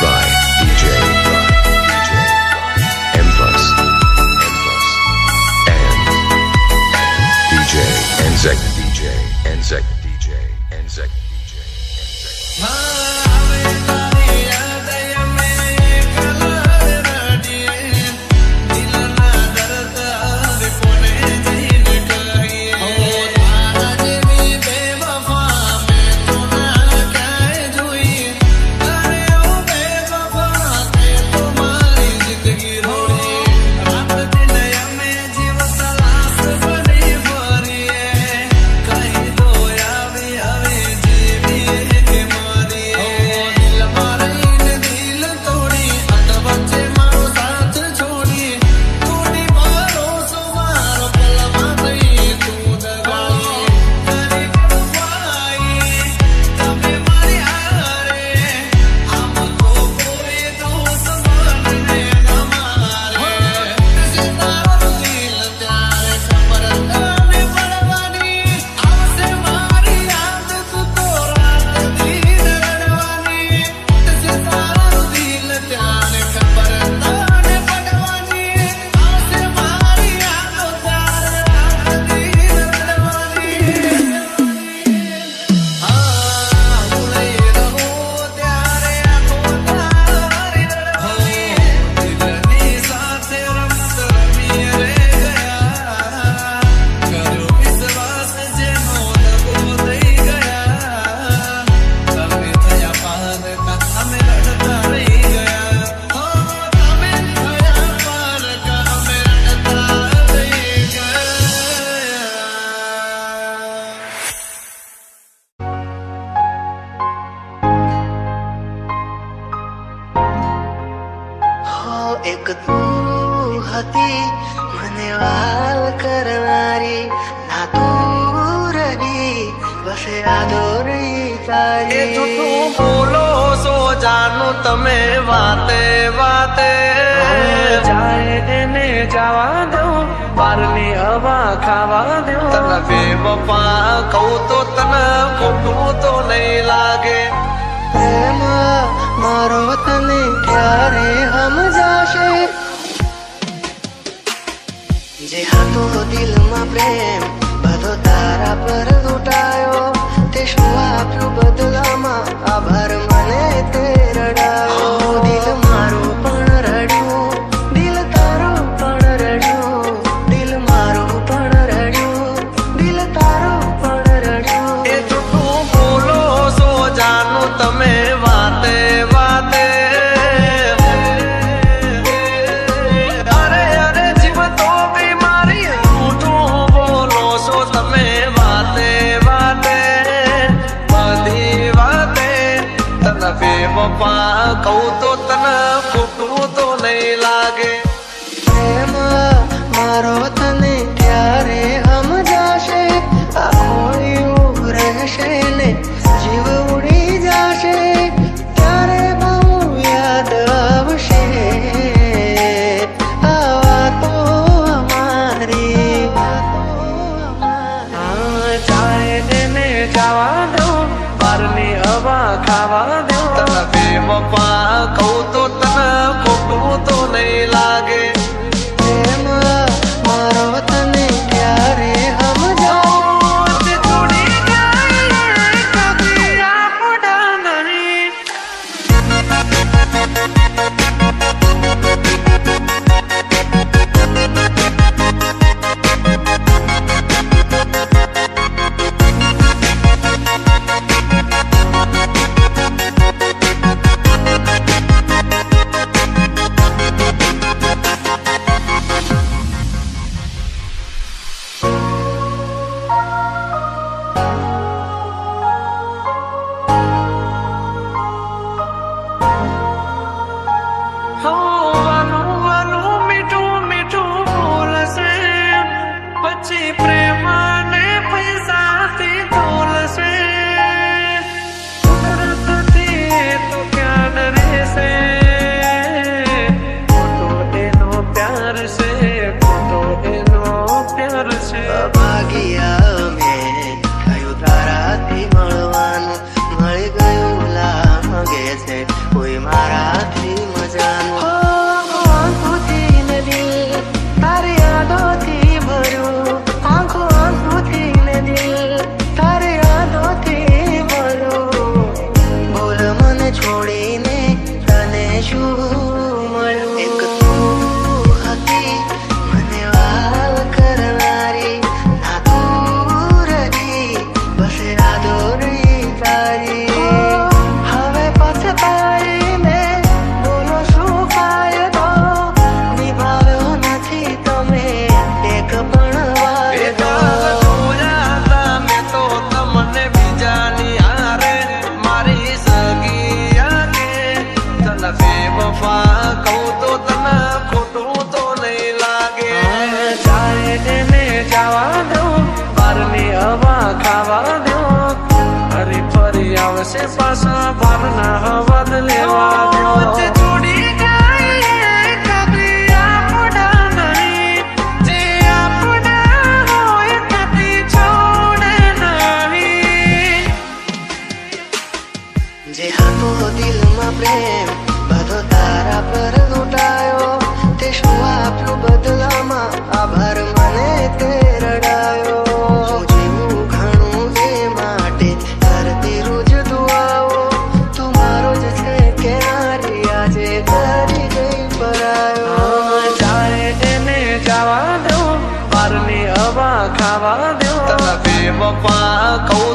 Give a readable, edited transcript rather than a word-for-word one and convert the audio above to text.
by DJ M Plus and DJ Nzek DJ Nzek DJ Nzek DJ એક તું હતી મને વાલ કરનારી ના તું રહી બસ યાદો રહી તારી જૂઠું બોલો સો જાનું તમે વાતે વાતે જાય એને જવા દો બારની હવા ખાવા દો તને બેવફા કહું તો તને ખોટું તો નહીં લાગે પ્રેમ મારો તને ક્યારે સમજાશે જે હતો દિલમાં પ્રેમ બધો તારા પર લૂંટાયો તે શું આપ્યું બદલામાં આભાર મને તે રડાયો દિલ મારું પણ રડ્યું દિલ તારું પણ રડ્યું દિલ મારું પણ રડ્યું દિલ તારું પણ રડ્યું એ જૂઠું બોલો સો જાનું તમે વાતે વાતે અરે અરે જીવ તો બીમારી જૂઠું બોલો છો તમે વાતે વાતે બધી વાતે તને બેવફા કહું તો તને ખોટું તો નહીં લાગે પ્રેમ મારો તને ક્યારે સમજાશે આ ખોળ્યું રહેશે ને જીવ ઉડી જશે ત્યારે બહુ યાદ આવશે આ વાતો અમારી ચાહે એને જવા દો બારની હવા ખાવા દો તને બેવફા કહું તો તને ખોટું તો નહીં લાગે પ્રેમ મારો તને ક્યારે સમજાશે છોડી જાય કદી આપડા નહીં છે કોઈ મારાથી મજાનું આંખોથી ને દિલ તારી યાદોથી ભર્યું આંખોથી ને દિલ તારી યાદોથી ભર્યું બોલ મને છોડીને તને શું મળ્યું એક તું હતી મને વાલ કરનારી ના તું રહી બસ યાદોરી તારી હવે પછતાઈને બોલો શું ફાયદો નિભાવ્યો નથી તમે એક પણ વાયદો જોયા હતા મેં તો તમને બીજાની હારે મારી સગી આગે તને બેવફા કહું તો તને ખોટું તો નહીં લાગે જાય તેને જવા દઉં બારની હવા ખાવા દઉં ફરી ફરી આવશે પાછા બારના હવા લેવા દઉં છોડી જાય કદી આપણા નહીં જે આપણા હોય કદી છોડે નહીં જે હતો દિલમાં પ્રેમ બધો તારા પર લૂંટાયો તે શું આપ્યું બદલામાં આભાર મને તે રડાયો હું જીવું ઘણું એ માટે કરતી રોજ દુઆઓ તું મારો જ છે કે નારી આજે કરી ગઈ પરાયો જાય તેને જવા દઉં બારની હવા ખાવા દઉં તને બેવફા કહું